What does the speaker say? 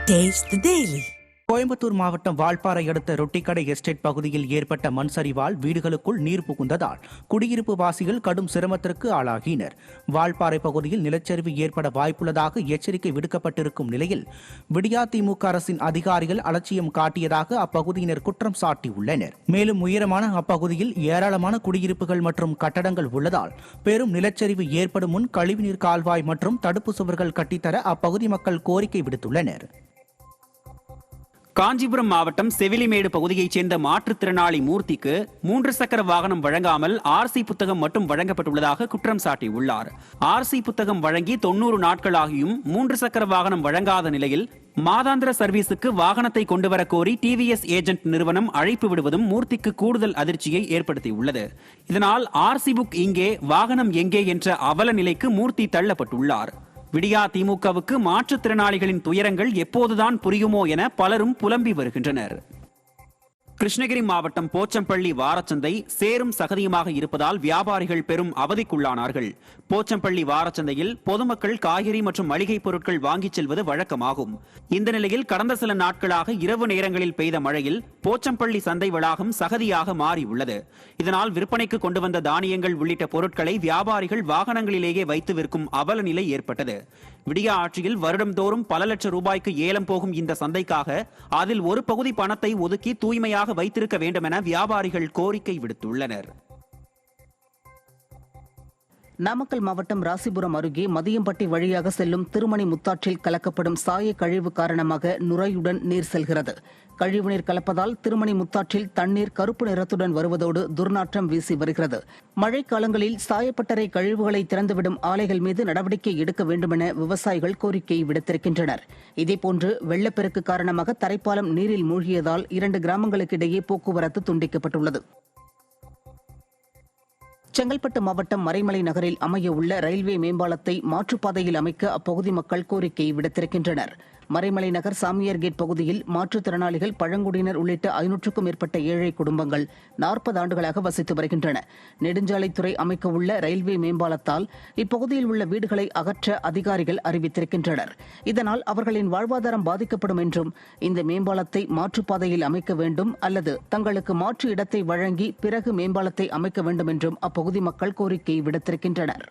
Taste the Daily. Coimbatore மாவட்டம் வால்பாறை அடுத்த Rottikadai estate பகுதியில் ஏற்பட்ட மண் சரிவால் வீடுகளுக்குள் நீர் புகுந்ததால் குடியிருப்பு வாசிகள் கடும் சிரமத்திற்கு ஆளாகினர். வால்பாறை பகுதியில் நிலச்சரிவு ஏற்பட வாய்ப்புள்ளதாக எச்சரிக்கை விடுக்கப்பட்டிருக்கும் நிலையில் விடியாதிமுக அரசின் அதிகாரிகள் அலட்சியம் காட்டியதாக அப்பகுதியினர் குற்றம் சாட்டியுள்ளனர். மேலும் உயரமான அப்பகுதியில் ஏராளமான குடியிருப்புகள் மற்றும் கட்டடங்கள் உள்ளதால் பெரும் நிலச்சரிவு ஏற்படும் முன் கழிவுநீர் கால்வாய் மற்றும் தடுப்பு சுவர்கள் கட்டித்தர அப்பகுதி மக்கள் கோரிக்கை விடுத்துள்ளனர். காஞ்சிபுரம் மாவட்டம் செவிலிமேடு பகுதியைச் சேர்ந்த மாற்றுத்திறனாளி மூர்த்திக்கு 3 சக்கர வாகனம் வழங்காமல் ஆர்சி புத்தகம் மட்டும் வழங்கப்பட்டுள்ளதாக குற்றம் சாட்டியுள்ளார். ஆர்சி புத்தகம் வழங்கி 90 நாட்களாகியும் 3 சக்கர வாகனம் வழங்காத நிலையில் மாதாந்திர சர்வீஸுக்கு வாகனத்தை கொண்டுவர கோரி டிவிஎஸ் ஏஜென்ட் நிறுவனம் அழைப்பு விடுவதும் மூர்த்திக்கு கூடுதல் அதிர்ச்சியை ஏற்படுத்தியுள்ளது. இதனால் ஆர்சி புக் இங்கே, வாகனம் எங்கே என்ற அவல நிலைக்கு மூர்த்தி தள்ளப்பட்டுள்ளார். விடியா திமுகவுக்கு மாற்றுத்திறனாளிகளின் துயரங்கள் எப்போதுதான் புரியுமோ என பலரும் புலம்பி வருகின்றனர். கிருஷ்ணகிரி மாவட்டம் போச்சம்பள்ளி வாரச்சந்தை சேரும் சகதியுமாக இருப்பதால் வியாபாரிகள் பெரும் அவதிக்குள்ளானார்கள். போச்சம்பள்ளி வாரச்சந்தையில் பொதுமக்கள் காய்கறி மற்றும் மளிகை பொருட்கள் வாங்கிச் செல்வது வழக்கமாகும். இந்த நிலையில் கடந்த சில நாட்களாக இரவு நேரங்களில் பெய்த மழையில் போச்சம்பள்ளி சந்தை வளாகம் சகதியாக மாறியுள்ளது. இதனால் விற்பனைக்கு கொண்டு வந்த தானியங்கள் உள்ளிட்ட பொருட்களை வியாபாரிகள் வாகனங்களிலேயே வைத்து விற்கும் அவல நிலை ஏற்பட்டது. விடியா ஆட்சியில் வருடந்தோறும் பல லட்சம் ரூபாய்க்கு ஏலம் போகும் இந்த சந்தைக்காக அதில் ஒரு பகுதி பணத்தை ஒதுக்கி தூய்மையாக வைத்திருக்க வேண்டும் என வியாபாரிகள் கோரிக்கை விடுத்துள்ளனர். நாமக்கல் மாவட்டம் ராசிபுரம் அருகே மதியம்பட்டி வழியாக செல்லும் திருமணி முத்தாற்றில் கலக்கப்படும் சாய கழிவு காரணமாக நுரையுடன் நீர் செல்கிறது. கழிவுநீர் கலப்பதால் திருமணி முத்தாற்றில் தண்ணீர் கருப்பு நிறத்துடன் வருவதோடு துர்நாற்றம் வீசி வருகிறது. மழைக்காலங்களில் சாயப்பட்டறை கழிவுகளை திறந்துவிடும் ஆலைகள் மீது நடவடிக்கை எடுக்க வேண்டுமென விவசாயிகள் கோரிக்கை விடுத்திருக்கின்றனர். இதேபோன்று வெள்ளப்பெருக்கு காரணமாக தரைப்பாலம் நீரில் மூழ்கியதால் 2 கிராமங்களுக்கு இடையே போக்குவரத்து துண்டிக்கப்பட்டுள்ளது. செங்கல்பட்டு மாவட்டம் மறைமலை நகரில் அமைய உள்ள ரயில்வே மேம்பாலத்தை மாற்றுப்பாதையில் அமைக்க அப்பகுதி மக்கள் கோரிக்கை விடுத்திருக்கின்றனர். மறைமலை நகர் சாமியார் கேட் பகுதியில் மாற்றுத்திறனாளிகள், பழங்குடியினர் உள்ளிட்ட 500க்கும் மேற்பட்ட ஏழை குடும்பங்கள் 40 ஆண்டுகளாக வசித்து வருகின்றன. நெடுஞ்சாலைத்துறை அமைக்க உள்ள ரயில்வே மேம்பாலத்தால் இப்பகுதியில் உள்ள வீடுகளை அகற்ற அதிகாரிகள் அறிவித்திருக்கின்றனர். இதனால் அவர்களின் வாழ்வாதாரம் பாதிக்கப்படும் என்றும் இந்த மேம்பாலத்தை மாற்றுப்பாதையில் அமைக்க வேண்டும் அல்லது தங்களுக்கு மாற்று இடத்தை வழங்கி பிறகு மேம்பாலத்தை அமைக்க வேண்டும் என்றும் அப்பகுதி மக்கள் கோரிக்கை விடுத்திருக்கின்றனர்.